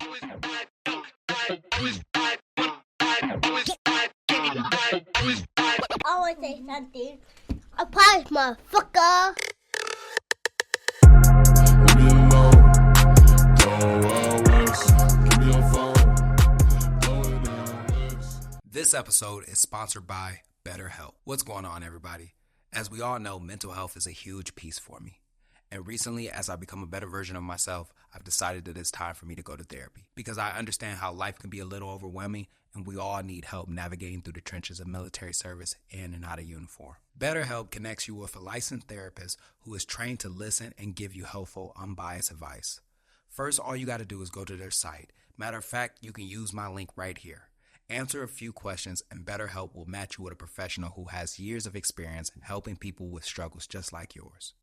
I want to say something. A prize, motherfucker. This episode is sponsored by BetterHelp. What's going on, everybody? As we all know, mental health is a huge piece for me. And recently, as I become a better version of myself, I've decided that it's time for me to go to therapy because I understand how life can be a little overwhelming and we all need help navigating through the trenches of military service in and out of uniform. BetterHelp connects you with a licensed therapist who is trained to listen and give you helpful, unbiased advice. First, all you got to do is go to their site. Matter of fact, you can use my link right here. Answer a few questions and BetterHelp will match you with a professional who has years of experience helping people with struggles just like yours.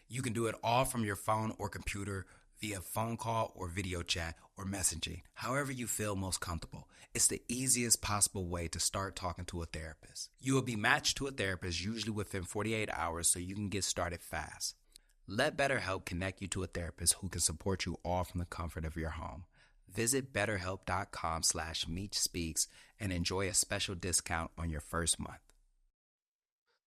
You can do it all from your phone or computer via phone call or video chat or messaging, however you feel most comfortable. It's the easiest possible way to start talking to a therapist. You will be matched to a therapist usually within 48 hours so you can get started fast. Let BetterHelp connect you to a therapist who can support you all from the comfort of your home. Visit betterhelp.com/MeechSpeaks and enjoy a special discount on your first month.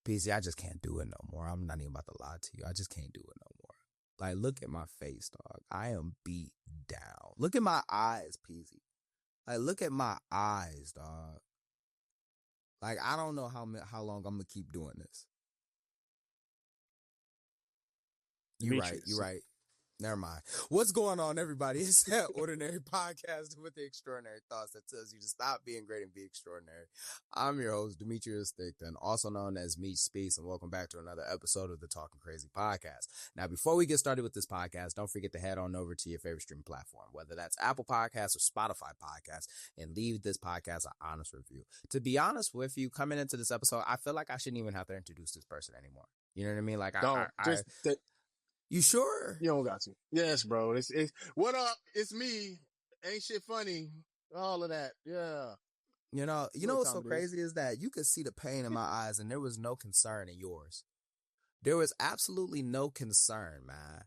PC, I just can't do it no more. I'm not even about to lie to you. I just can't do it no more. Like, look at my face, dog. I am beat down. Look at my eyes, PC. Like, look at my eyes, dog. Like, I don't know how long I'm going to keep doing this. You're right. Never mind. What's going on, everybody? It's that ordinary podcast with the extraordinary thoughts that tells you to stop being great and be extraordinary. I'm your host, Demetrius Thickton, also known as Meech Speaks, and welcome back to another episode of the Talking Crazy podcast. Now, before we get started with this podcast, don't forget to head on over to your favorite streaming platform, whether that's Apple Podcasts or Spotify Podcasts, and leave this podcast an honest review. To be honest with you, coming into this episode, I feel like I shouldn't even have to introduce this person anymore. You know what I mean? Like, you sure? You don't got to. Yes, bro. It's what up? It's me. Ain't shit funny. All of that. Yeah. You know what's so crazy is that you could see the pain in my eyes and there was no concern in yours. There was absolutely no concern, man.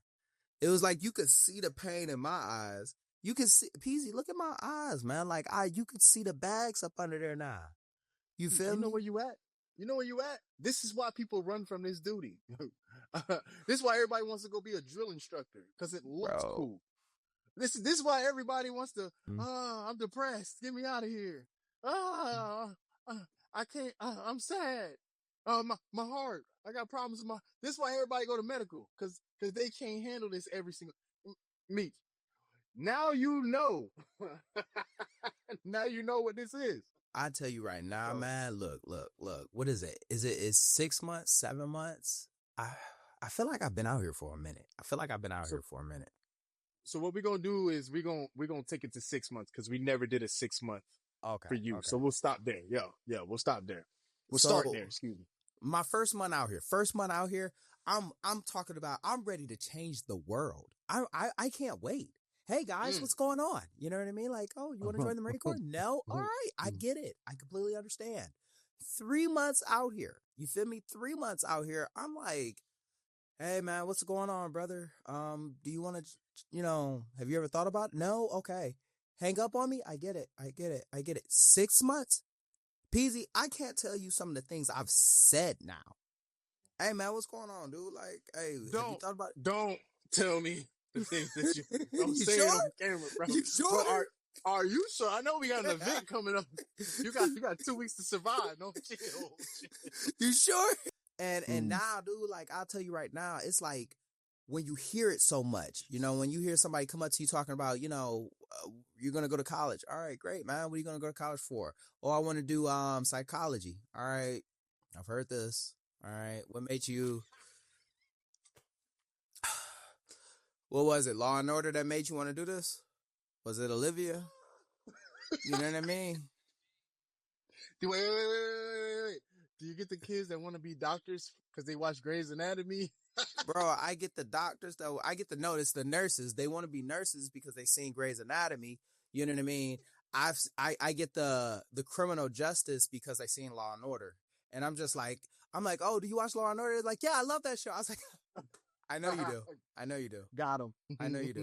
It was like you could see the pain in my eyes. You can see, Peasy, look at my eyes, man. Like you could see the bags up under there now. You feel me? You know where you at? This is why people run from this duty. This is why everybody wants to go be a drill instructor because it looks cool. This is why everybody wants to. I'm depressed. Get me out of here. I can't. I'm sad. My heart. I got problems with my. This is why everybody go to medical because they can't handle this every single. Meech. Now you know. Now you know what this is. I tell you right now, man, look. What is it? Is 6 months, 7 months? I feel like I've been out here for a minute. So what we're going to do is we're going to take it to 6 months because we never did a 6 month for you. Okay. So we'll stop there. Yeah, we'll stop there. We'll start there, excuse me. My first month out here, I'm talking about I'm ready to change the world. I can't wait. Hey guys, what's going on? You know what I mean? Like, oh, you want to join the Marine Corps? No? All right. I get it. I completely understand. 3 months out here. You feel me? 3 months out here. I'm like, hey man, what's going on, brother? Do you want to, have you ever thought about it? No? Okay. Hang up on me? I get it. 6 months? Peasy, I can't tell you some of the things I've said now. Hey man, what's going on, dude? Like, hey, have you thought about it? Don't tell me the things that you don't say sure? it on camera, bro. You sure? Bro, are you sure? I know we got an event coming up. You got 2 weeks to survive. No chill. You sure? And now, dude, like I'll tell you right now, it's like when you hear it so much, when you hear somebody come up to you talking about, you're gonna go to college. All right, great, man. What are you gonna go to college for? Oh, I want to do psychology. All right, I've heard this. All right, what made you? What was it? Law and Order that made you want to do this? Was it Olivia? You know what I mean? Wait. Do you get the kids that want to be doctors because they watch Grey's Anatomy? Bro, I get the doctors though. I get the notice the nurses. They want to be nurses because they seen Grey's Anatomy. You know what I mean? I get the criminal justice because I seen Law and Order. And I'm like, oh, do you watch Law and Order? They're like, yeah, I love that show. I was like, I know you do. Got him. I know you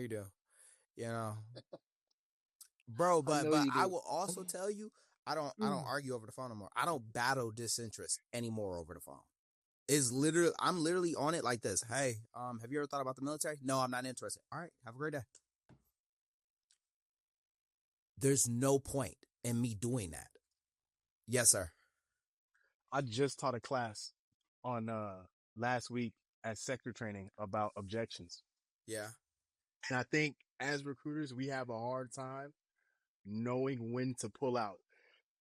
do. You know, bro. I But know you I do. will also tell you, I don't argue over the phone anymore. I don't battle disinterest anymore over the phone. I'm literally on it like this. Hey, have you ever thought about the military? No, I'm not interested. All right, have a great day. There's no point in me doing that. Yes, sir. I just taught a class on last week at sector training about objections. Yeah. And I think as recruiters, we have a hard time knowing when to pull out.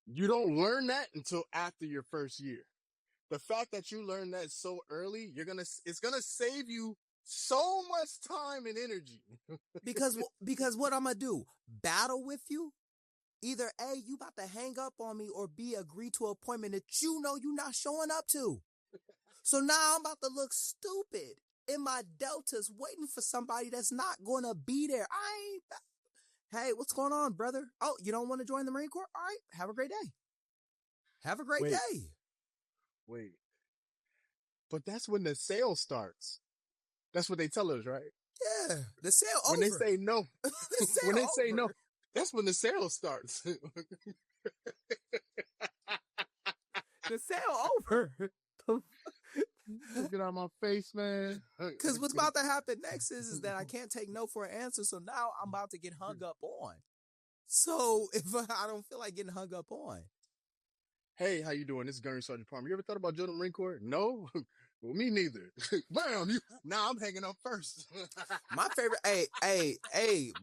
You don't learn that until after your first year. The fact that you learn that so early, it's gonna save you so much time and energy. Because what I'm gonna do? Battle with you? Either A, you about to hang up on me, or B, agree to an appointment that you know you're not showing up to. So now I'm about to look stupid in my deltas waiting for somebody that's not gonna be there. Hey, what's going on, brother? Oh, you don't want to join the Marine Corps? All right, have a great day. Have a great Wait. day. Wait. But that's when the sale starts. That's what they tell us, right? Yeah, the sale over. When they say no, when they say no, over. that's when the sale starts. The sale over. Get out of my face, man. Because what's about to happen next is that I can't take no for an answer. So now I'm about to get hung up on. So if I don't feel like getting hung up on. Hey, how you doing? This is Gunnery Sergeant Palmer. You ever thought about joining the Marine Corps? No? Well, me neither. Bam! Now I'm hanging up first. My favorite,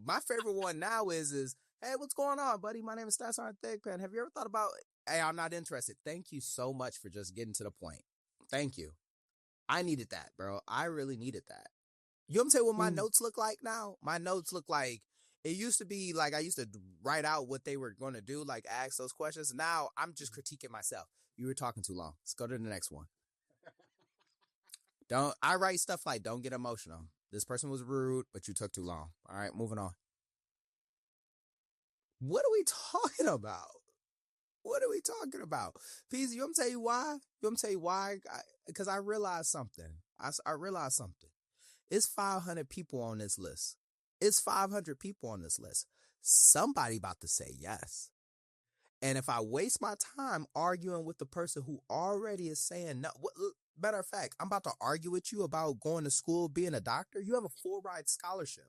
my favorite one now is, hey, what's going on, buddy? My name is Staff Sergeant Thigpen. Have you ever thought about, hey, I'm not interested. Thank you so much for just getting to the point. Thank you. I needed that, bro. I really needed that. You want me to tell you what my notes look like now? My notes look like, it used to be like I used to write out what they were going to do, like ask those questions. Now I'm just critiquing myself. You were talking too long. Let's go to the next one. I write stuff like, don't get emotional. This person was rude, but you took too long. All right, moving on. What are we talking about? What are we talking about? Peasy, you want me to tell you why? You want me to tell you why? Because I realized something. I realized something. It's 500 people on this list. It's 500 people on this list. Somebody about to say yes. And if I waste my time arguing with the person who already is saying no, matter of fact, I'm about to argue with you about going to school, being a doctor. You have a full ride scholarship.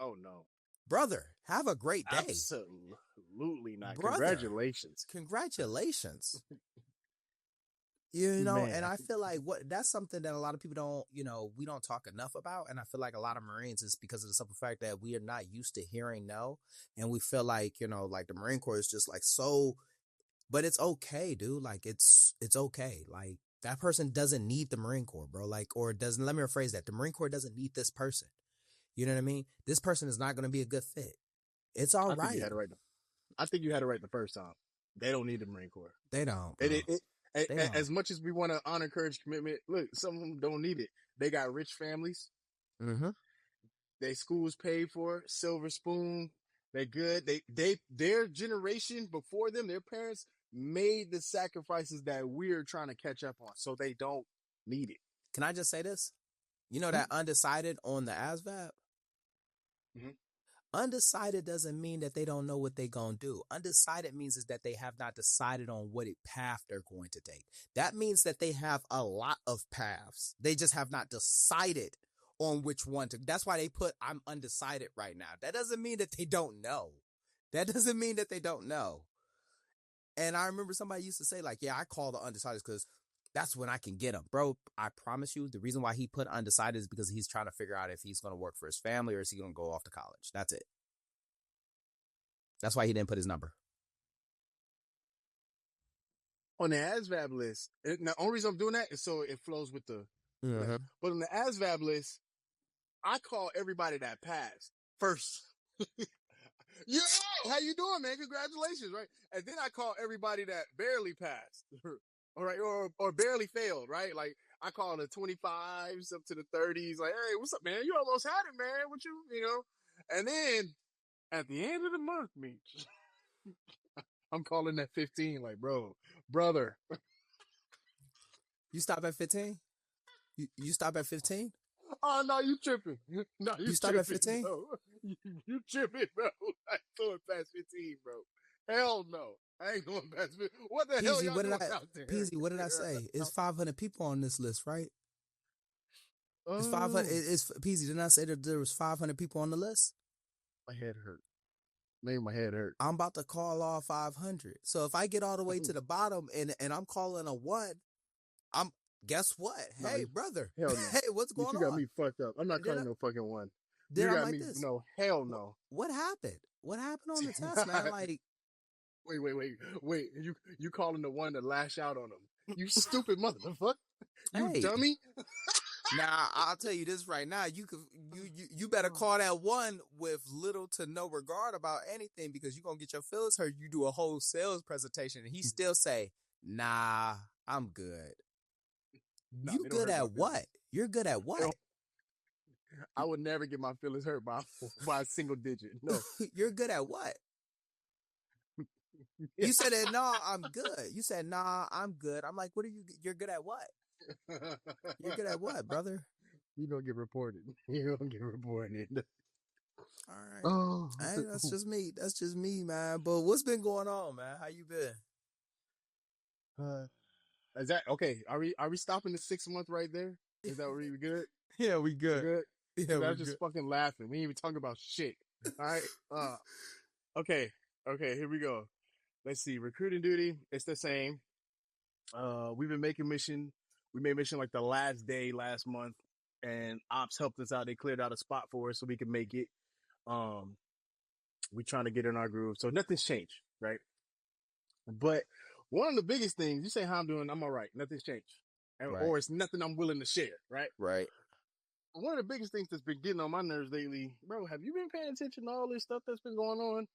Oh, no. Brother, have a great day. Absolutely not. Brother, congratulations. Congratulations. You know, Man. and I feel like that's something that a lot of people we don't talk enough about. And I feel like a lot of Marines is because of the simple fact that we are not used to hearing no. And we feel like, like the Marine Corps is just like so, but it's okay, dude. Like it's okay. Like that person doesn't need the Marine Corps, bro. Like, or doesn't, let me rephrase that. The Marine Corps doesn't need this person. You know what I mean? This person is not going to be a good fit. It's all right. I think you had it right the first time. They don't need the Marine Corps. They don't. As much as we want to honor, courage, commitment, look, some of them don't need it. They got rich families. Mm-hmm. Their schools paid for, silver spoon. They're good. Their generation before them, their parents made the sacrifices that we're trying to catch up on, so they don't need it. Can I just say this? You know that undecided on the ASVAB? Mm-hmm. Undecided doesn't mean that they don't know what they're going to do. Undecided means is that they have not decided on what path they're going to take. That means that they have a lot of paths. They just have not decided on which one to. That's why they put, I'm undecided right now. That doesn't mean that they don't know. That doesn't mean that they don't know. And I remember somebody used to say like, yeah, I call the undecided because that's when I can get him. Bro, I promise you, the reason why he put undecided is because he's trying to figure out if he's going to work for his family or is he going to go off to college. That's it. That's why he didn't put his number. On the ASVAB list, the only reason I'm doing that is so it flows with the... Mm-hmm. But on the ASVAB list, I call everybody that passed first. Yo, how you doing, man? Congratulations, right? And then I call everybody that barely passed. All right, or barely failed, right? Like I call the 25s up to the 30s, like, hey, what's up, man? You almost had it, man. What you know? And then at the end of the month, Meech, I'm calling that 15, like, brother. You stop at 15? You stop at 15? Oh no, you tripping? No, you stop at 15? You tripping, bro. I ain't going past 15, bro. Hell no. I ain't going past 15. What the hell Peasy, y'all doing out there? Peasy, what did I say? It's 500 people on this list, right? It's 500. Oh, It's Peasy. Didn't I say that there was 500 people on the list? my head hurt. Made my head hurt. I'm about to call all 500. So if I get all the way to the bottom and I'm calling a 1, guess what? No, Hey, brother. hell no. Hey, what's going You got on? me fucked up. I'm not Then calling no fucking 1. Then You I'm got like me. this. No, hell no. What happened? What happened on the test, man? Like, Wait. You calling the 1 to lash out on him? You stupid motherfucker. You hey. dummy. Now I'll tell you this right now. You better call that 1 with little to no regard about anything, because you're gonna get your feelings hurt. You do a whole sales presentation and he still say, "Nah, I'm good." No, You good at what? You're good at what? I would never get my feelings hurt by a single digit. No. You're good at what? You said that, "No, I'm good." You said, "Nah, I'm good." I'm like, "What are you? You're good at what? You're good at what, brother?" You gonna get reported. You gonna get reported. All right. Oh, Hey, that's just me. That's just me, man. But what's been going on, man? How you been? is that okay? Are we stopping the 6 month right there? Is that where we good? Yeah, we We good. good? Yeah, I we was just fucking laughing. We ain't even talking about shit. All right. Okay. Here we go. Let's see. Recruiting duty. It's the same. We've been making mission. We made mission like the last day last month, and ops helped us out. They cleared out a spot for us so we could make it. We trying to get in our groove, so nothing's changed, right? But one of the biggest things, you say how I'm doing, I'm all right. Nothing's changed, Right. or it's nothing I'm willing to share, right? Right. One of the biggest things that's been getting on my nerves lately, bro. Have you been paying attention to all this stuff that's been going on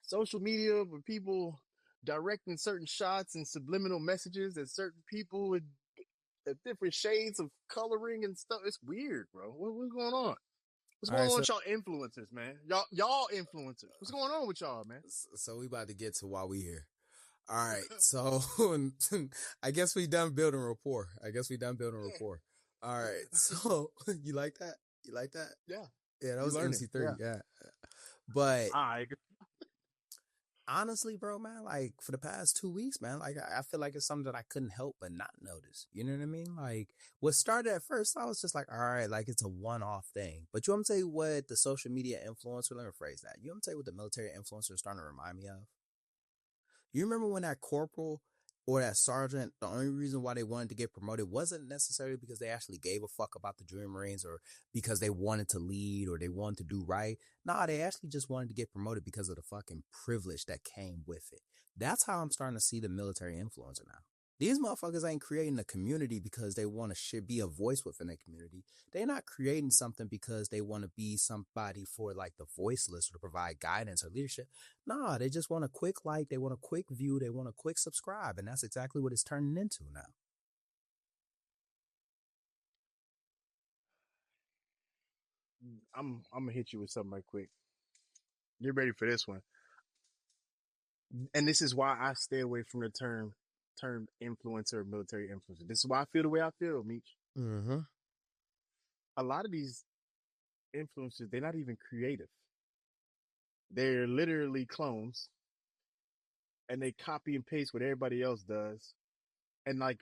social media with people directing certain shots and subliminal messages at certain people with different shades of coloring and stuff? It's weird, bro. What's going on? What's going on with y'all influencers, man? Y'all influencers. What's going on with y'all, man? So we about to get to why we here. All right. So I guess we done building rapport. All right. So you like that? You like that? Yeah. Yeah, that was MC3. Yeah. But honestly, bro, man, like for the past 2 weeks, man, like I feel like it's something that I couldn't help but not notice. You know what I mean? Like what started at first, I was just like, all right, like it's a one-off thing. But you want me to tell you what the social media influencer, let me rephrase that. You want me to tell you what the military influencer is starting to remind me of? You remember when that corporal or that sergeant, the only reason why they wanted to get promoted wasn't necessarily because they actually gave a fuck about the Dream Marines or because they wanted to lead or they wanted to do right. Nah, they actually just wanted to get promoted because of the fucking privilege that came with it. That's how I'm starting to see the military influencer now. These motherfuckers ain't creating a community because they want to be a voice within a community. They're not creating something because they want to be somebody for like the voiceless or to provide guidance or leadership. Nah, they just want a quick like, they want a quick view, they want a quick subscribe, and that's exactly what it's turning into now. I'm gonna hit you with something right quick. Get ready for this one. And this is why I stay away from the term influencer, military influencer. This is why I feel the way I feel, Meech. Mm-hmm. A lot of these influencers, they're not even creative. They're literally clones, and they copy and paste what everybody else does. And like,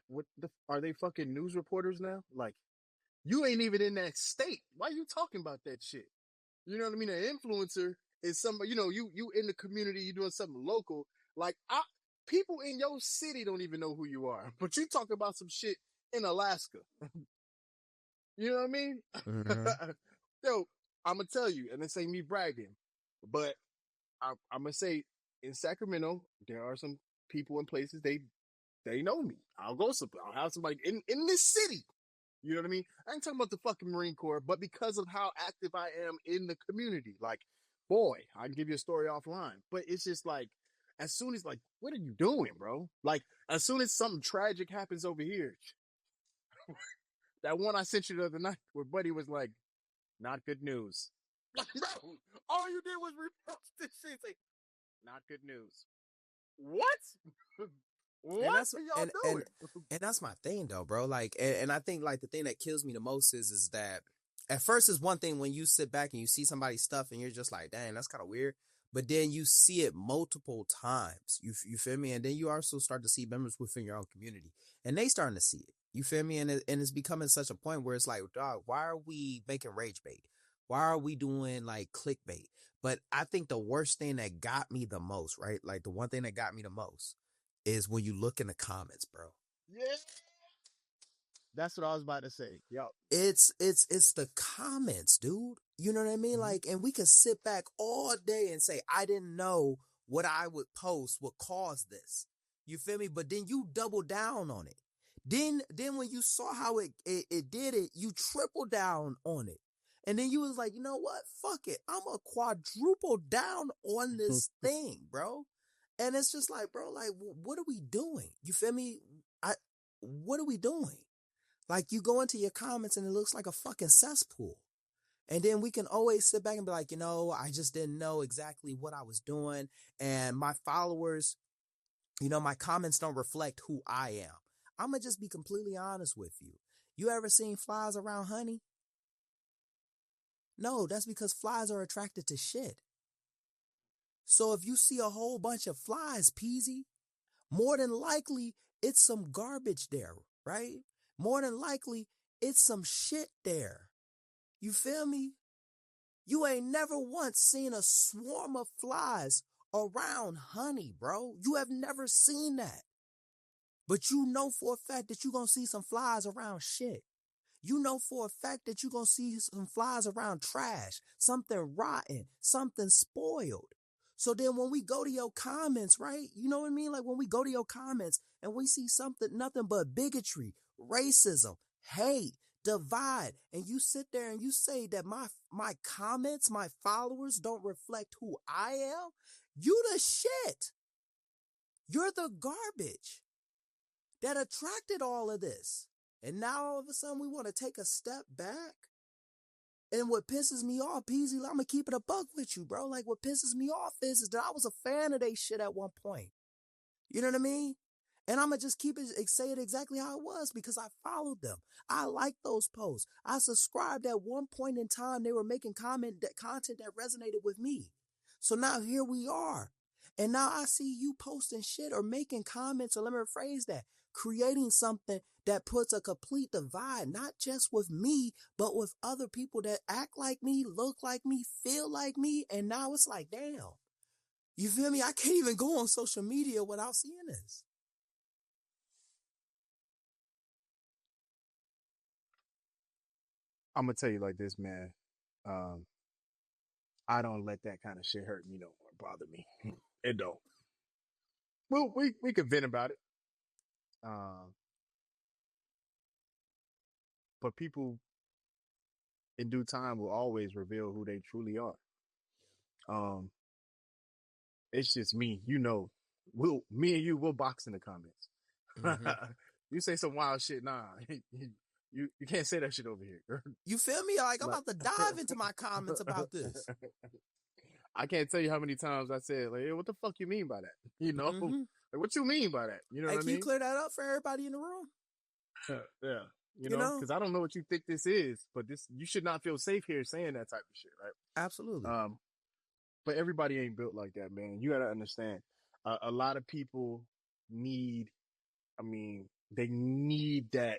are they fucking news reporters now? Like, you ain't even in that state. Why are you talking about that shit? You know what I mean? An influencer is somebody, you in the community, you doing something local. Like, people in your city don't even know who you are, but you talk about some shit in Alaska. You know what I mean? Mm-hmm. Yo, I'm gonna tell you, and this ain't me bragging, but I'm gonna say in Sacramento, there are some people in places they know me. I'll have somebody in this city. You know what I mean? I ain't talking about the fucking Marine Corps, but because of how active I am in the community, like, boy, I can give you a story offline. But it's just like, as soon as like, what are you doing, bro? Like, as soon as something tragic happens over here, that one I sent you the other night where Buddy was like, not good news. Like, bro, all you did was repost this shit. Say, not good news. What? What are y'all doing? And that's my thing though, bro. Like, and I think like the thing that kills me the most is that At first, it's one thing when you sit back and you see somebody's stuff and you're just like, dang, that's kind of weird. But then you see it multiple times. You feel me? And then you also start to see members within your own community. And they starting to see it. You feel me? And it's becoming such a point where it's like, dog, why are we making rage bait? Why are we doing like clickbait? But I think the worst thing that got me the most, right? Like the one thing that got me the most is when you look in the comments, bro. Yeah. That's what I was about to say. Yup. It's the comments, dude. You know what I mean? Mm-hmm. Like, and we could sit back all day and say, I didn't know what I would post would cause this. You feel me? But then you double down on it. Then when you saw how it did it, you triple down on it. And then you was like, you know what? Fuck it. I'm a quadruple down on this thing, bro. And it's just like, bro, like, what are we doing? You feel me? What are we doing? Like, you go into your comments and it looks like a fucking cesspool. And then we can always sit back and be like, you know, I just didn't know exactly what I was doing. And my followers, you know, my comments don't reflect who I am. I'm going to just be completely honest with you. You ever seen flies around honey? No, that's because flies are attracted to shit. So if you see a whole bunch of flies, Peasy, more than likely it's some garbage there, right? More than likely it's some shit there. You feel me? You ain't never once seen a swarm of flies around honey, bro. You have never seen that. But you know for a fact that you're going to see some flies around shit. You know for a fact that you're going to see some flies around trash, something rotten, something spoiled. So then when we go to your comments, right? You know what I mean? Like when we go to your comments and we see nothing but bigotry, racism, hate, divide, and you sit there and you say that my comments, my followers don't reflect who I am, you the shit. You're the garbage that attracted all of this. And now all of a sudden we want to take a step back. And what pisses me off, Peasy, I'm going to keep it a buck with you, bro. Like what pisses me off is that I was a fan of they shit at one point. You know what I mean? And I'm going to just say it exactly how it was because I followed them. I liked those posts. I subscribed at one point in time. They were making content that resonated with me. So now here we are. And now I see you posting shit or making comments, or let me rephrase that, creating something that puts a complete divide, not just with me, but with other people that act like me, look like me, feel like me. And now it's like, damn, you feel me? I can't even go on social media without seeing this. I'm gonna tell you like this, man. I don't let that kind of shit hurt me no more, bother me. It don't. Well, we could vent about it. But people in due time will always reveal who they truly are. It's just me, you know. Me and you, we'll box in the comments. Mm-hmm. You say some wild shit, nah. You can't say that shit over here. You feel me? Like I'm about to dive into my comments about this. I can't tell you how many times I said, like, hey, what the fuck you mean by that? You know? Mm-hmm. Like, what you mean by that? You know what I mean? Can you clear that up for everybody in the room? Yeah. You know? Because I don't know what you think this is, but you should not feel safe here saying that type of shit, right? Absolutely. But everybody ain't built like that, man. You got to understand. A lot of people need that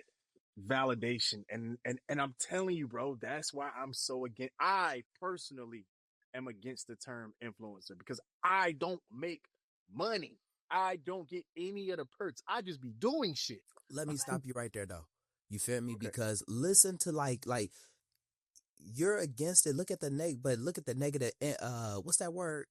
validation. And I'm telling you, bro, that's why I'm so against. I personally am against the term influencer because I don't make money. I don't get any of the perks. I just be doing shit. Let me stop you right there, though. You feel me? Okay. Because listen to like you're against it. Look at the look at the negative. What's that word?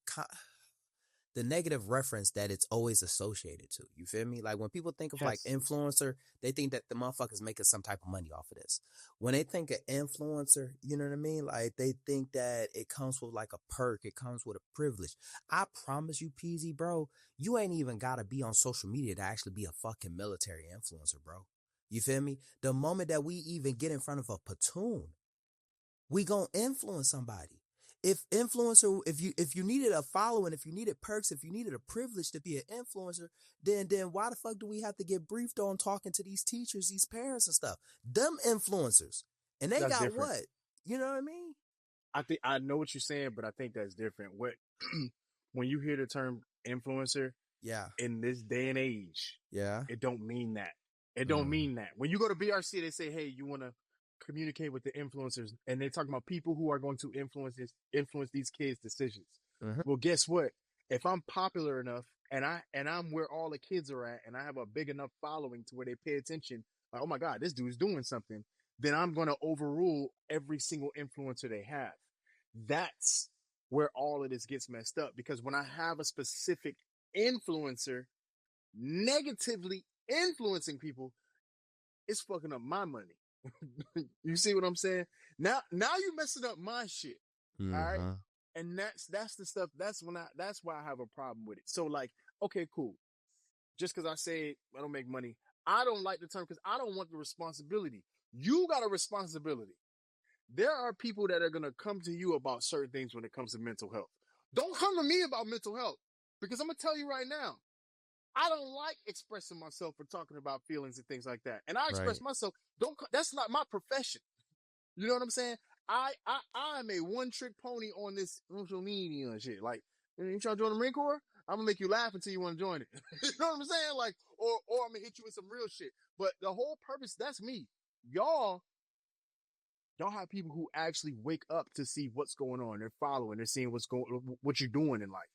The negative reference that it's always associated to. You feel me? Like when people think of like influencer, they think that the motherfucker's making some type of money off of this. When they think of influencer, you know what I mean? Like they think that it comes with like a perk. It comes with a privilege. I promise you, Peasy, bro, you ain't even got to be on social media to actually be a fucking military influencer, bro. You feel me? The moment that we even get in front of a platoon, we gonna influence somebody. If you needed a following, if you needed perks, if you needed a privilege to be an influencer, then why the fuck do we have to get briefed on talking to these teachers, these parents and stuff? Them influencers. And they got different. What? You know what I mean? I think I know what you're saying, but I think that's different. What when you hear the term influencer Yeah. in this day and age, Yeah. it don't mean that. It don't mean that. When you go to BRC, they say, "Hey, you want to communicate with the influencers," and they're talking about people who are going to influence these kids' decisions. Mhm. Well, guess what? If I'm popular enough and I'm where all the kids are at, and I have a big enough following to where they pay attention, like, oh my God, this dude's doing something, then I'm going to overrule every single influencer they have. That's where all of this gets messed up, because when I have a specific influencer negatively influencing people, it's fucking up my money. You see what I'm saying? Now you messing up my shit. All right. Mhm. And that's the stuff. That's why I have a problem with it. So like, okay, cool. Just because I say I don't make money, I don't like the term because I don't want the responsibility. You got a responsibility. There are people that are gonna come to you about certain things when it comes to mental health. Don't come to me about mental health, because I'm gonna tell you right now, I don't like expressing myself or talking about feelings and things like that. And I express Right. myself. That's not my profession. You know what I'm saying? I'm a one trick pony on this social media and shit. Like, you trying to join the Marine Corps? I'm gonna make you laugh until you want to join it. You know what I'm saying? Like, or I'm gonna hit you with some real shit. But the whole purpose, that's me. Y'all have people who actually wake up to see what's going on. They're following. They're seeing what you're doing in life.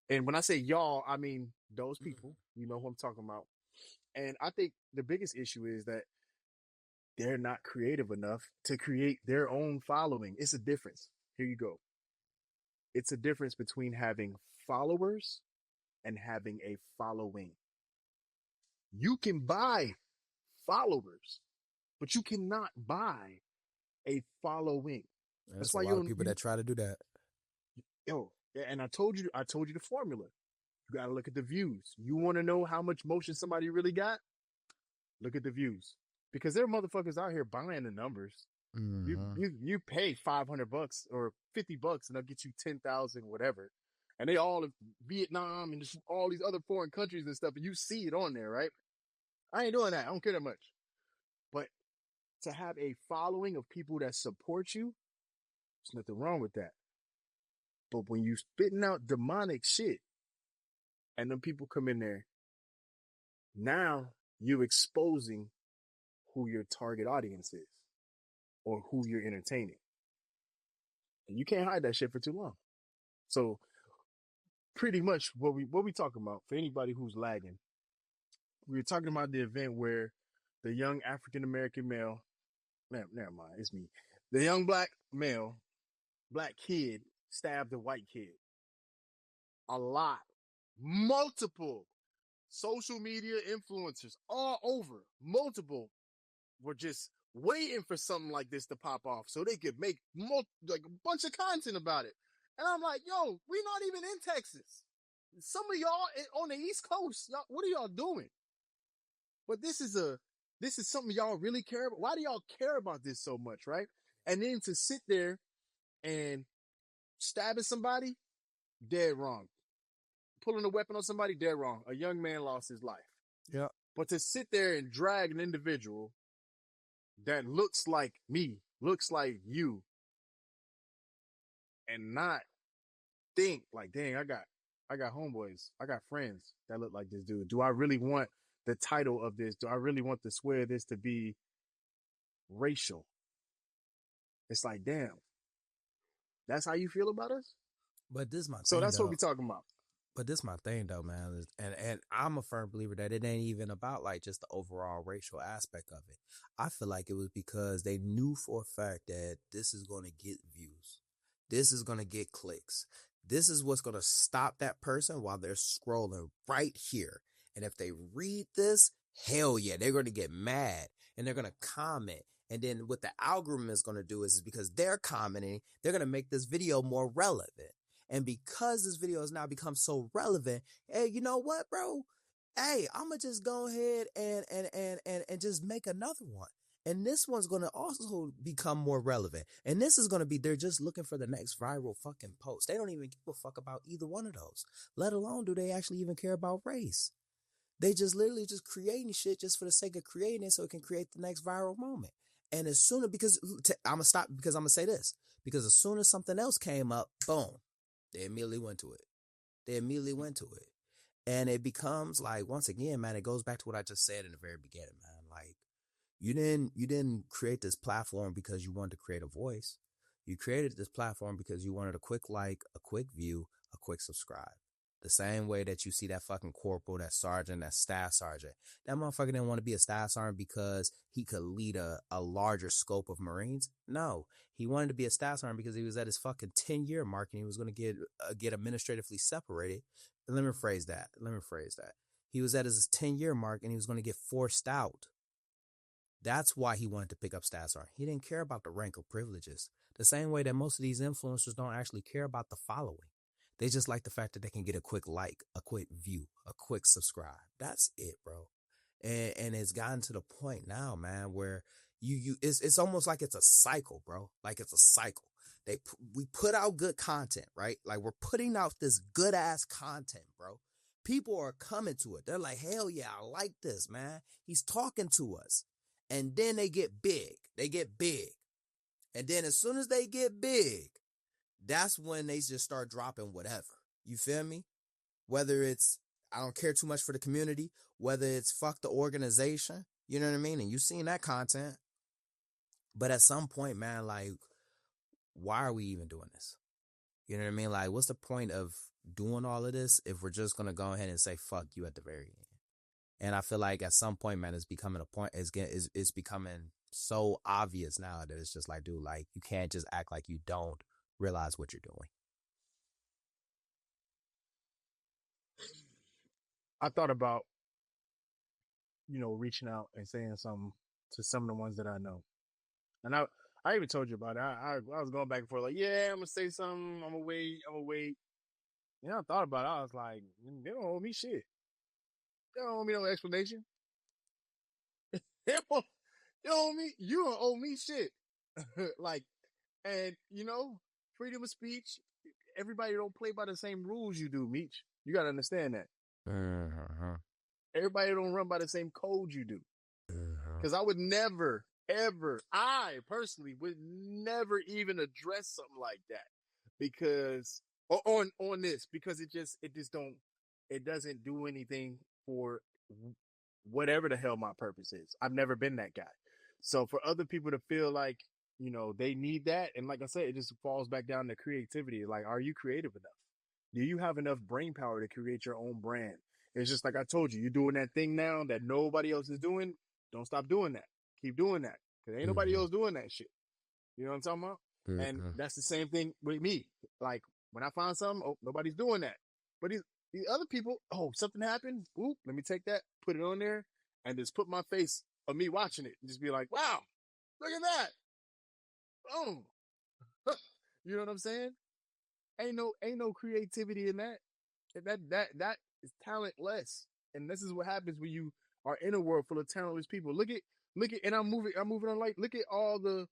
And when I say y'all, I mean those people. You know who I'm talking about. And I think the biggest issue is that they're not creative enough to create their own following. It's a difference. Here you go. It's a difference between having followers and having a following. You can buy followers, but you cannot buy a following. That's There's a why lot of people that try to do that. and I told you the formula. You got to look at the views. You want to know how much motion somebody really got? Look at the views, because there are motherfuckers out here buying the numbers. Mhm. You pay $500 or $50 and they'll get you 10,000 whatever, and they all in Vietnam and just all these other foreign countries and stuff, and you see it on there, right? I ain't doing that. I don't care that much. But to have a following of people that support you, there's nothing wrong with that. But when you spitting out demonic shit and then people come in there, now you exposing who your target audience is or who you're entertaining. And you can't hide that shit for too long. So pretty much what we talking about, for anybody who's lagging, we were talking about the event where the young African American male, never mind, it's me. The young black kid stabbed a white kid. A lot. Multiple social media influencers all over, multiple, were just waiting for something like this to pop off so they could make like a bunch of content about it. And I'm like, yo, we not even in Texas. Some of y'all on the East Coast, y'all, what are y'all doing? But this is something y'all really care about. Why do y'all care about this so much, right? And then to sit there and stabbing somebody, dead wrong. Pulling a weapon on somebody, dead wrong. A young man lost his life. Yeah. But to sit there and drag an individual that looks like me, looks like you, and not think like, dang, I got homeboys, I got friends that look like this dude. Do I really want the title of this? Do I really want to swear this to be racial? It's like, damn, that's how you feel about us? But this is my So thing that's what though. we talking about. But this is my thing though, man. And I'm a firm believer that it ain't even about like just the overall racial aspect of it. I feel like it was because they knew for a fact that this is going to get views. This is going to get clicks. This is what's going to stop that person while they're scrolling right here. And if they read this, hell yeah, they're going to get mad and they're going to comment. And then what the algorithm is going to do is because they're commenting, they're going to make this video more relevant. And because this video has now become so relevant, hey, you know what, bro? Hey, I'm going to just go ahead and just make another one. And this one's going to also become more relevant. And this is going to be, they're just looking for the next viral fucking post. They don't even give a fuck about either one of those, let alone do they actually even care about race. They just literally just creating shit just for the sake of creating it so it can create the next viral moment. And as soon as, I'm gonna stop because I'm gonna say this, because as soon as something else came up, boom, they immediately went to it. And it becomes like, once again, man, it goes back to what I just said in the very beginning, man. Like, you didn't create this platform because you wanted to create a voice. You created this platform because you wanted a quick like, a quick view, a quick subscribe. The same way that you see that fucking corporal, that sergeant, that staff sergeant. That motherfucker didn't want to be a staff sergeant because he could lead a larger scope of Marines. No, he wanted to be a staff sergeant because he was at his fucking 10-year mark and he was going to get administratively separated. Let me phrase that. He was at his 10-year mark and he was going to get forced out. That's why he wanted to pick up staff sergeant. He didn't care about the rank or privileges. The same way that most of these influencers don't actually care about the following. They just like the fact that they can get a quick like, a quick view, a quick subscribe. That's it, bro. And it's gotten to the point now, man, where it's almost like it's a cycle, bro. Like it's a cycle. We put out good content, right? Like we're putting out this good ass content, bro. People are coming to it. They're like, hell yeah, I like this, man. He's talking to us. And then they get big. And then as soon as they get big, that's when they just start dropping whatever. You feel me? Whether it's, I don't care too much for the community, whether it's fuck the organization, you know what I mean? And you've seen that content. But at some point, man, like, why are we even doing this? You know what I mean? Like, what's the point of doing all of this if we're just going to go ahead and say fuck you at the very end? And I feel like at some point, man, it's becoming it's becoming so obvious now that it's just like, dude, like, you can't just act like you don't realize what you're doing. I thought about, reaching out and saying something to some of the ones that I know. And I even told you about it. I was going back and forth like, yeah, I'm going to say something. I'm going to wait. I thought about it. I was like, they don't owe me shit. They don't owe me no explanation. You don't owe me shit. Like, and freedom of speech, everybody don't play by the same rules you do, Meech. You got to understand that. Everybody don't run by the same code you do. Because I would never, ever, I personally would never even address something like that. Because, on this, because it doesn't do anything for whatever the hell my purpose is. I've never been that guy. So for other people to feel like, they need that. And like I said, it just falls back down to creativity. Like, are you creative enough? Do you have enough brain power to create your own brand? It's just like I told you, you're doing that thing now that nobody else is doing. Don't stop doing that. Keep doing that. Because ain't nobody else doing that shit. You know what I'm talking about? And that's the same thing with me. Like, when I find something, nobody's doing that. But these other people, something happened. Oop, let me take that, put it on there, and just put my face of me watching it and just be like, wow, look at that. Boom. You know what I'm saying? Ain't no creativity in that. That is talentless. And this is what happens when you are in a world full of talentless people. Look at, and I'm moving on. Like, look at all the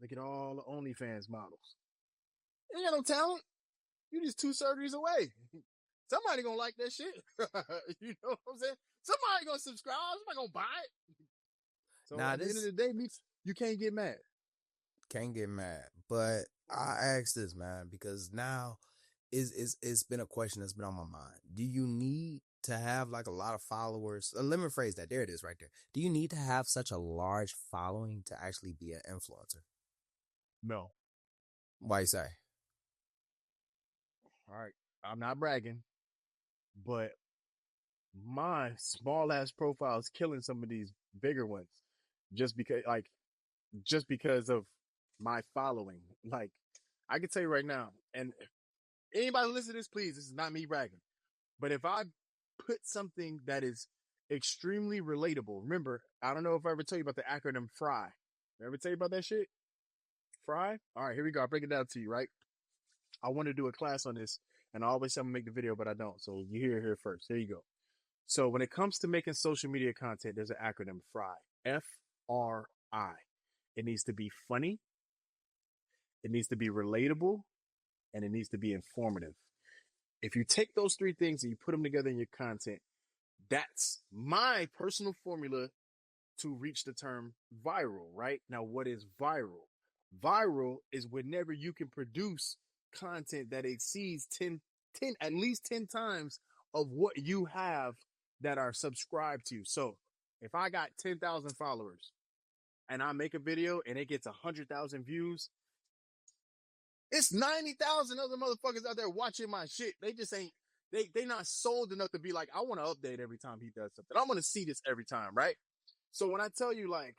OnlyFans models. They ain't got no talent. You just 2 surgeries away. Somebody gonna like that shit. You know what I'm saying? Somebody gonna subscribe. Somebody gonna buy it. So at the end of the day, you can't get mad. Can't get mad. But I ask this, man, because now it's been a question that's been on my mind. Do you need to have like a lot of followers? Let me phrase that. There it is right there. Do you need to have such a large following to actually be an influencer? No. Why you say? All right. I'm not bragging, but my small ass profile is killing some of these bigger ones just because of my following. Like, I can tell you right now, and anybody listen to this, please, this is not me bragging, but if I put something that is extremely relatable, remember, I don't know if I ever tell you about the acronym FRY. Did I ever tell you about that shit? FRY? All right, here we go. I'll break it down to you, right? I want to do a class on this, and I always say I'm going to make the video, but I don't. So you hear it here first. There you go. So when it comes to making social media content, there's an acronym FRY. F-R-I. It needs to be funny. It needs to be relatable. And it needs to be informative. If you take those 3 things and you put them together in your content, that's my personal formula to reach the term viral, right? Now, what is viral? Viral is whenever you can produce content that exceeds 10 at least 10 times of what you have that are subscribed to you. So if I got 10,000 followers and I make a video and it gets 100,000 views, it's 90,000 other motherfuckers out there watching my shit. They just ain't, they not sold enough to be like, I want to update every time he does something. I want to see this every time, right? So when I tell you, like,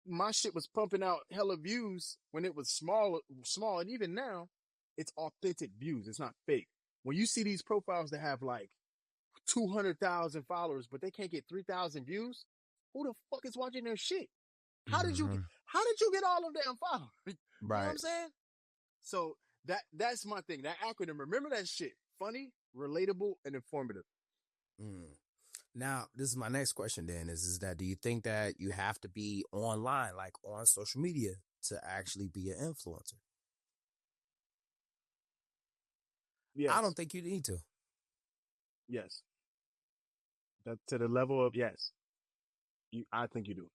my shit was pumping out hella views when it was small, and even now, it's authentic views. It's not fake. When you see these profiles that have like 200,000 followers, but they can't get 3,000 views, who the fuck is watching their shit? How did you get all of them followers? You know what I'm saying? So that's my thing. That acronym, remember that shit. Funny, relatable, and informative. Now, this is my next question then, is that do you think that you have to be online, like on social media, to actually be an influencer? Yes. I don't think you need to. Yes. To the level of yes. I think you do.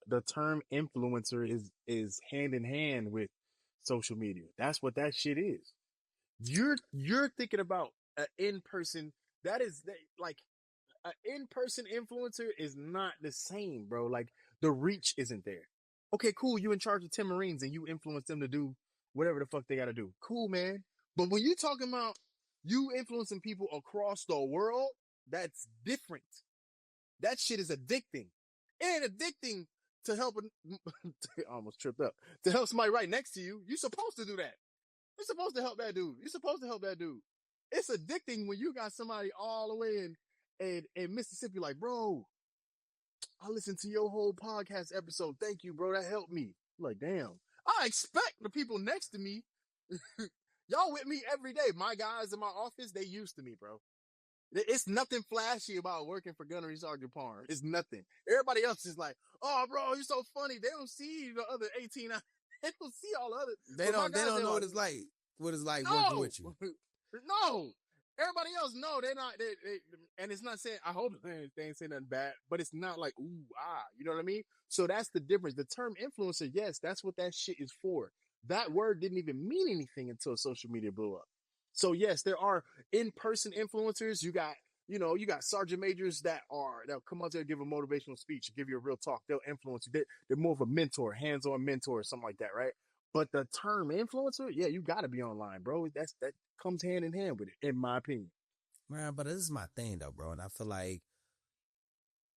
The term influencer is hand in hand with social media. That's what that shit is. You're thinking about an in-person, like an in-person influencer is not the same, bro. Like the reach isn't there. Okay, cool. You in charge of 10 Marines and you influence them to do whatever the fuck they got to do. Cool, man. But when you talking about you influencing people across the world, that's different. That shit is addicting. And addicting to help, I almost tripped up, to help somebody right next to you. You're supposed to do that. You're supposed to help that dude. You're supposed to help that dude. It's addicting when you got somebody all the way in Mississippi like, bro, I listened to your whole podcast episode. Thank you, bro. That helped me. I'm like, damn. I expect the people next to me, y'all with me every day. My guys in my office, they used to me, bro. It's nothing flashy about working for Gunnery Sergeant Parr. It's nothing. Everybody else is like, oh, bro, you're so funny. They don't see the other 18. They don't see all the other. They don't know what it's like. What it's like working with you. No. Everybody else, no, they're not. And it's not saying, I hope they ain't saying nothing bad, but it's not like, ooh, you know what I mean? So that's the difference. The term influencer, yes, that's what that shit is for. That word didn't even mean anything until social media blew up. So yes, there are in-person influencers. You got sergeant majors they'll come out there and give a motivational speech, give you a real talk. They'll influence you. They're more of a mentor, hands-on mentor, something like that, right? But the term influencer, yeah, you got to be online, bro. That comes hand in hand with it, in my opinion. Man, but this is my thing, though, bro. And I feel like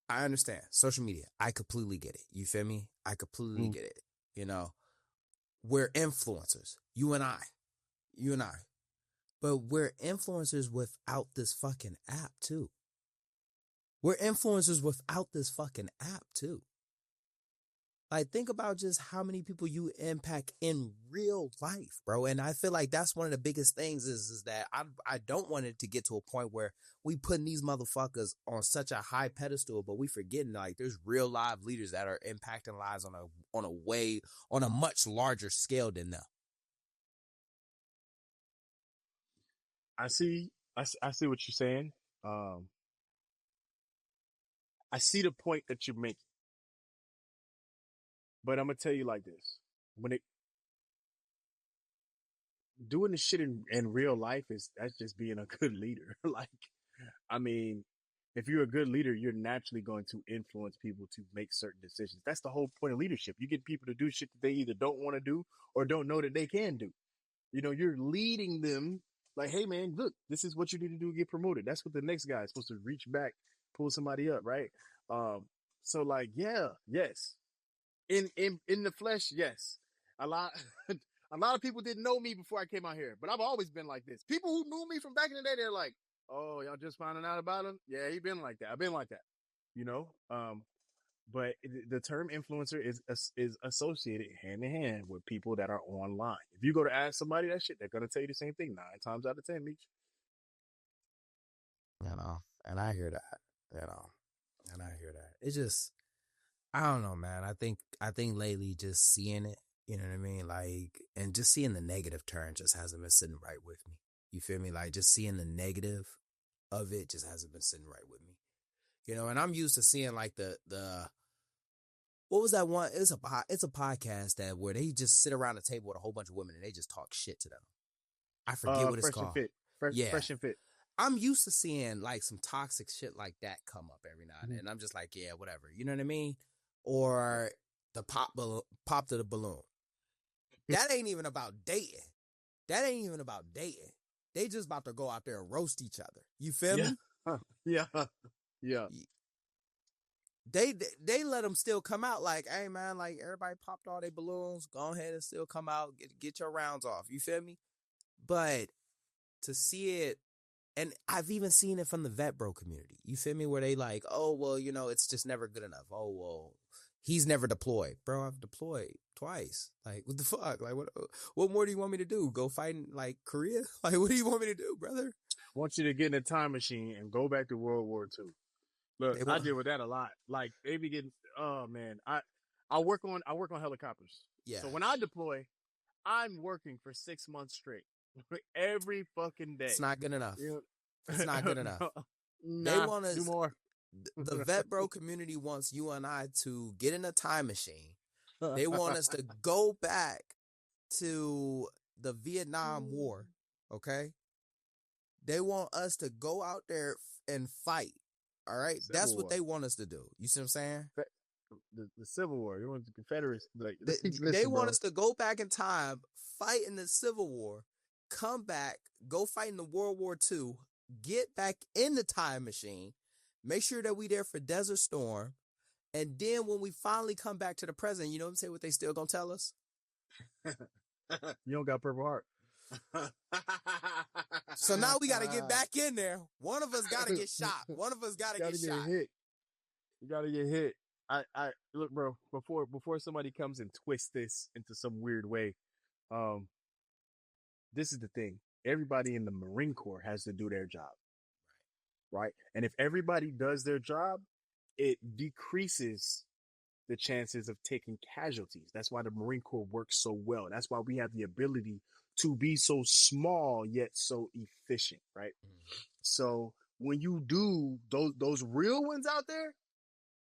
I understand social media. I completely get it. You feel me? I completely get it. You know, we're influencers. You and I. But we're influencers without this fucking app, too. Like, think about just how many people you impact in real life, bro. And I feel like that's one of the biggest things is that I don't want it to get to a point where we putting these motherfuckers on such a high pedestal, but we forgetting like there's real live leaders that are impacting lives on a much larger scale than them. I see what you're saying. I see the point that you're making. But I'm gonna tell you like this: doing the shit in real life that's just being a good leader. Like, I mean, if you're a good leader, you're naturally going to influence people to make certain decisions. That's the whole point of leadership. You get people to do shit that they either don't want to do or don't know that they can do. You know, you're leading them like, hey man, look, this is what you need to do to get promoted. That's what the next guy is supposed to reach back, pull somebody up, right? So like, yeah, yes. In the flesh, yes. A lot of people didn't know me before I came out here, but I've always been like this. People who knew me from back in the day, they're like, oh, y'all just finding out about him? Yeah, he been like that. I've been like that, you know? But the term influencer is associated hand in hand with people that are online. If you go to ask somebody that shit, they're going to tell you the same thing 9 times out of 10, Meech. You know, and I hear that, It's just, I don't know, man. I think lately just seeing it, you know what I mean? Like, and just seeing the negative turn just hasn't been sitting right with me. You feel me? Like, just seeing the negative of it just hasn't been sitting right with me. You know, and I'm used to seeing like the what was that one? It's a podcast that where they just sit around the table with a whole bunch of women and they just talk shit to them. I forget what it's Fresh and called. Fit. Fresh and Fit. I'm used to seeing like some toxic shit like that come up every now and then. I'm just like, yeah, whatever. You know what I mean? Or the pop to the balloon. That ain't even about dating. They just about to go out there and roast each other. You feel me? Yeah. Yeah. They let them still come out like, hey man, like everybody popped all their balloons. Go ahead and still come out, get your rounds off. You feel me? But to see it, and I've even seen it from the vet bro community. You feel me? Where they like, oh well, you know, it's just never good enough. Oh well, he's never deployed, bro. I've deployed twice. Like what the fuck? Like what more do you want me to do? Go fight in like Korea? Like what do you want me to do, brother? I want you to get in a time machine and go back to World War II. Look, I deal with that a lot. Like they be getting, oh man, I work on helicopters. Yeah. So when I deploy, I'm working for 6 months straight, every fucking day. It's not good enough. You know? It's not good enough. They want to do more. The vet bro community wants you and I to get in a time machine. They want us to go back to the Vietnam War. Okay. They want us to go out there and fight. All right, that's what they want us to do. You see what I'm saying? The Civil War. You want the Confederates? Like they want us to go back in time, fight in the Civil War, come back, go fight in the World War II, get back in the time machine, make sure that we there for Desert Storm, and then when we finally come back to the present, you know what I'm saying? What they still gonna tell us? You don't got Purple Heart. So now we got to get back in there. One of us got to get shot. One of us got to get shot. Hit. You got to get hit. I look, bro, before somebody comes and twists this into some weird way, this is the thing. Everybody in the Marine Corps has to do their job. Right? And if everybody does their job, it decreases the chances of taking casualties. That's why the Marine Corps works so well. That's why we have the ability to be so small yet so efficient, right? Mm-hmm. So when you do those real ones out there,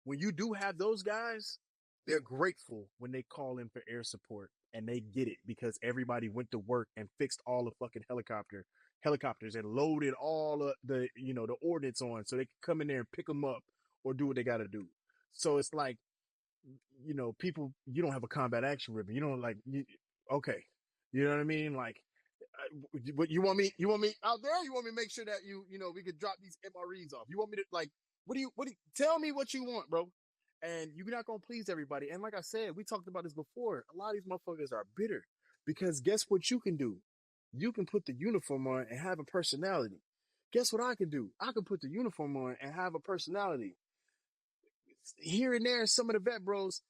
when you do have those guys, they're grateful when they call in for air support and they get it because everybody went to work and fixed all the fucking helicopters and loaded all of the, the ordnance on so they can come in there and pick them up or do what they got to do. So it's like, people, you don't have a combat action ribbon. You don't okay. You know what I mean? Like, what you want me out there? You want me to make sure that we could drop these MREs off? You want me to what do you, tell me what you want, bro? And you're not going to please everybody. And like I said, we talked about this before. A lot of these motherfuckers are bitter because guess what you can do? You can put the uniform on and have a personality. Guess what I can do? I can put the uniform on and have a personality. Here and there, some of the vet bros,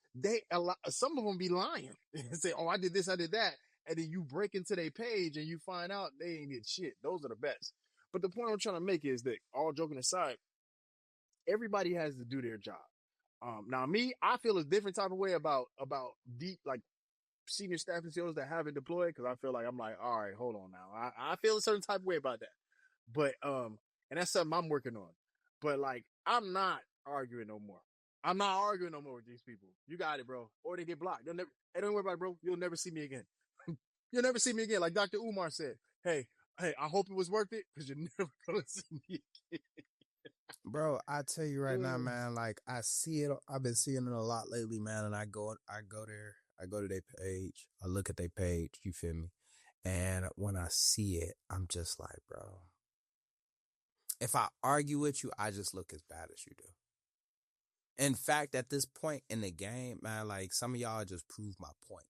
some of them be lying and say, oh, I did this, I did that. And then you break into their page and you find out they ain't did shit. Those are the best. But the point I'm trying to make is that, all joking aside, everybody has to do their job. Now me, I feel a different type of way about deep, like senior staff and CEOs that haven't deployed. Cause I feel like, I'm like, all right, hold on now. I feel a certain type of way about that. But, and that's something I'm working on. But like, I'm not arguing no more. I'm not arguing no more with these people. You got it, bro. Or they get blocked. Don't worry about it, bro. You'll never see me again. You'll never see me again. Like Dr. Umar said, hey, I hope it was worth it because you're never going to see me again. Bro, I tell you right now, man, like I see it. I've been seeing it a lot lately, man. And I go there, I go to their page. I look at their page. You feel me? And when I see it, I'm just like, bro, if I argue with you, I just look as bad as you do. In fact, at this point in the game, man, like some of y'all just proved my point.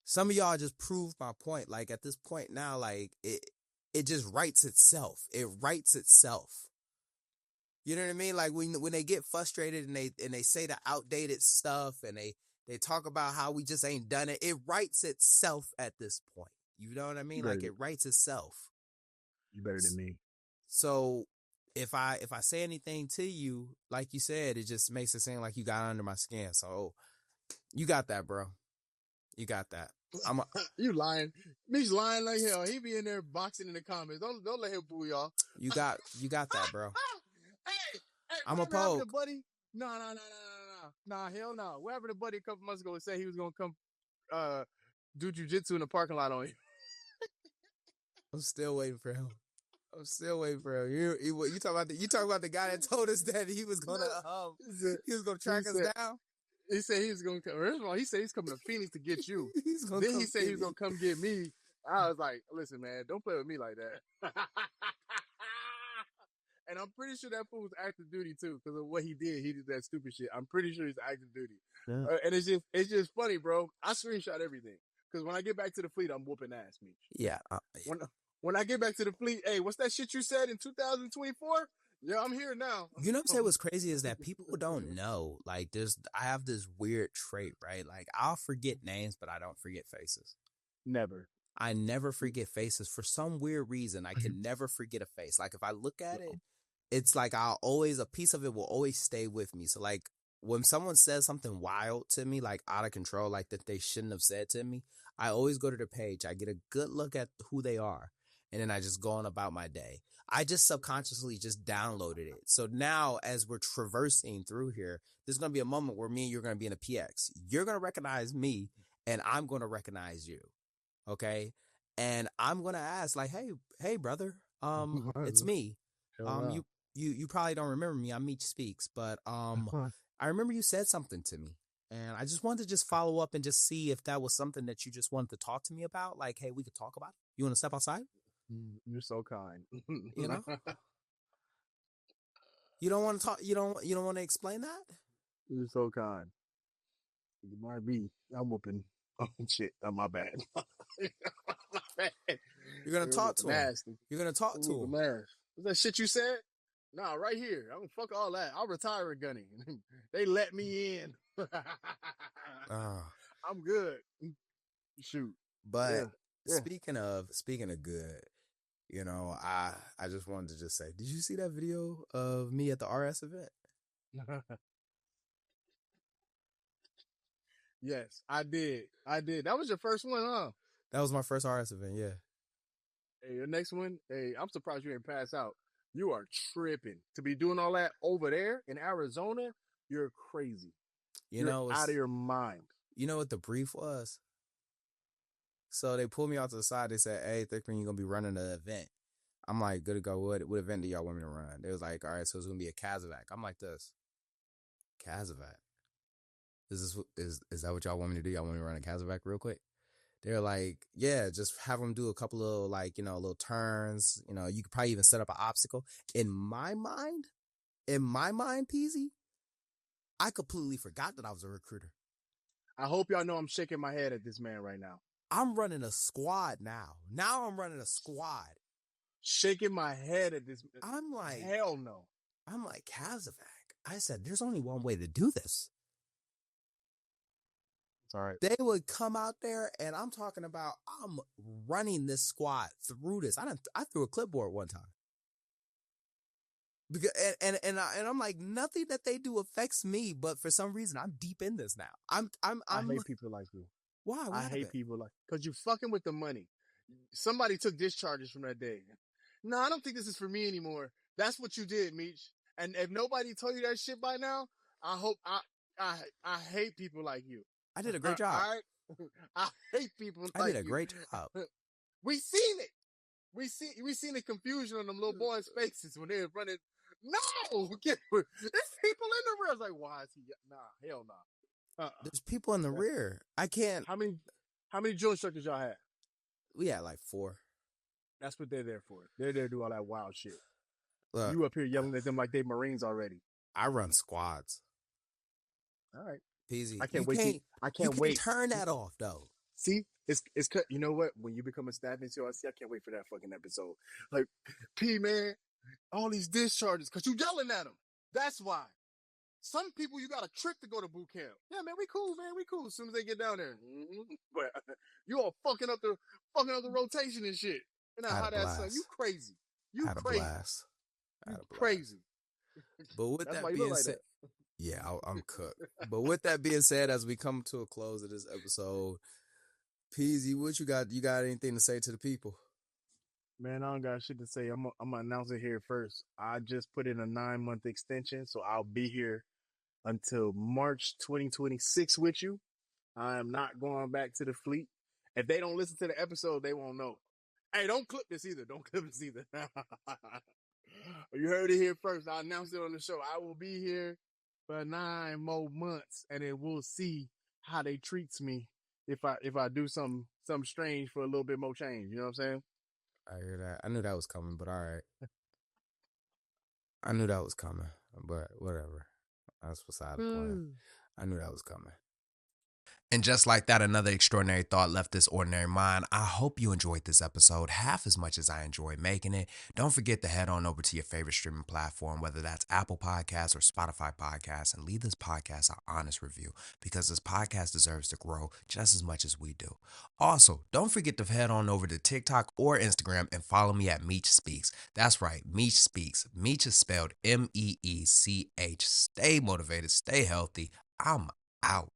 Some of y'all just proved my point. Like at this point now, like it just writes itself. It writes itself. You know what I mean? Like when they get frustrated and they say the outdated stuff and they talk about how we just ain't done it. It writes itself at this point. You know what I mean? Like it writes itself. You better than me. So if I say anything to you, like you said, it just makes it seem like you got under my skin. So you got that, bro. You got that. You lying. Meech lying like hell. He be in there boxing in the comments. Don't let him fool y'all. You got that, bro. Hey, I'm a whatever happened to poke. Buddy? No. Nah, hell no. What happened to Buddy a couple months ago and say he was gonna come do jujitsu in the parking lot on you? I'm still waiting for him. I'm still waiting for him. You talking about the guy that told us that he was gonna track us down. He said he was gonna come. First of all, he said he's coming to Phoenix to get you. He's gonna Then come he said get he was me. gonna come get me. I was like, listen, man, don't play with me like that. And I'm pretty sure that fool was active duty too, because of what he did. He did that stupid shit. I'm pretty sure he's active duty. Yeah. And it's just funny, bro. I screenshot everything because when I get back to the fleet, I'm whooping ass, Meech. Yeah. When I get back to the fleet, hey, what's that shit you said in 2024? Yeah, I'm here now. You know what I'm saying? What's crazy is that people don't know. Like, I have this weird trait, right? Like, I'll forget names, but I don't forget faces. Never. I never forget faces. For some weird reason, I can never forget a face. Like, if I look at it, it's like a piece of it will always stay with me. So, like, when someone says something wild to me, like out of control, like that they shouldn't have said to me, I always go to their page. I get a good look at who they are, and then I just go on about my day. I just subconsciously just downloaded it. So now as we're traversing through here, there's going to be a moment where me and you're going to be in a PX. You're going to recognize me, and I'm going to recognize you. Okay? And I'm going to ask, like, hey, brother, it's me. You probably don't remember me. I'm Meech Speaks, but I remember you said something to me, and I just wanted to just follow up and just see if that was something that you just wanted to talk to me about. Like, hey, we could talk about it. You want to step outside? You're so kind. You know, you don't want to talk. You don't want to explain that. You're so kind. You might be. I'm whooping. Oh shit! My bad. My bad. You're gonna talk to him. You're gonna talk to him. What's that shit you said? Nah, right here. I'm fuck all that. I'll retire a gunny. They let me in. I'm good. Shoot. But speaking of good, you know, I just wanted to just say, did you see that video of me at the RS event? Yes, I did. That was your first one, huh? That was my first RS event, yeah. Hey, your next one, hey, I'm surprised you ain't pass out. You are tripping. To be doing all that over there in Arizona, you're crazy. You're out of your mind. You know what the brief was? So they pulled me out to the side. They said, hey, Thickman, you're going to be running an event. I'm like, good to go. What event do y'all want me to run? They was like, all right, so it's going to be a Casevac. I'm like this. Casevac? Is that what y'all want me to do? Y'all want me to run a Casevac real quick? They're like, yeah, just have them do a couple of little turns. You know, you could probably even set up an obstacle. In my mind, Peasy, I completely forgot that I was a recruiter. I hope y'all know I'm shaking my head at this man right now. I'm running a squad now. Now I'm running a squad. Shaking my head at this. I'm like, hell no. I'm like, Casevac. I said, there's only one way to do this. It's all right. They would come out there, and I'm talking about, I'm running this squad through this. I threw a clipboard one time. Because and I'm like, nothing that they do affects me, but for some reason I'm deep in this now. I hate people like you. Why? I hate people like, because you fucking with the money. Somebody took discharges from that day. No, I don't think this is for me anymore. That's what you did, Meech. And if nobody told you that shit by now, I hope I hate people like you. I did a great job. I hate people like you. I did a great job. We seen it. We seen the confusion on them little boys' faces when they were running. No, there's people in the rear. I was like, why is he? Nah, hell nah. There's people in the rear. I can't. How many drill instructors y'all had? We had like 4. That's what they're there for. They're there to do all that wild shit. Look, you up here yelling at them like they Marines already. I run squads. All right. Peasy. I can't wait. I can't wait. Turn that off though. See, it's you know what? When you become a staff NCOC, I can't wait for that fucking episode. Like, P man, all these discharges because you yelling at them. That's why. Some people you got a trick to go to boot camp. Yeah, man, we cool, man. We cool as soon as they get down there. Mm-hmm. But you all fucking up the rotation and shit. You know how that's you crazy. You crazy. You crazy. But with that being said, yeah, I'm cooked. But with that being said, as we come to a close of this episode, Peasy, what you got? You got anything to say to the people? Man, I don't got shit to say. I'm gonna announce it here first. I just put in a 9-month extension, so I'll be here until March 2026 with you. I am not going back to the fleet. If they don't listen to the episode, they won't know. Hey, don't clip this either. Don't clip this either. You heard it here first. I announced it on the show. I will be here for 9 more months, and then we'll see how they treats me if I do something strange for a little bit more change. You know what I'm saying? I hear that. I knew that was coming, but all right. I knew that was coming, but whatever. That's beside the point. I knew that was coming. And just like that, another extraordinary thought left this ordinary mind. I hope you enjoyed this episode half as much as I enjoyed making it. Don't forget to head on over to your favorite streaming platform, whether that's Apple Podcasts or Spotify Podcasts, and leave this podcast an honest review because this podcast deserves to grow just as much as we do. Also, don't forget to head on over to TikTok or Instagram and follow me at Meech Speaks. That's right, Meech Speaks. Meech is spelled Meech. Stay motivated, stay healthy. I'm out.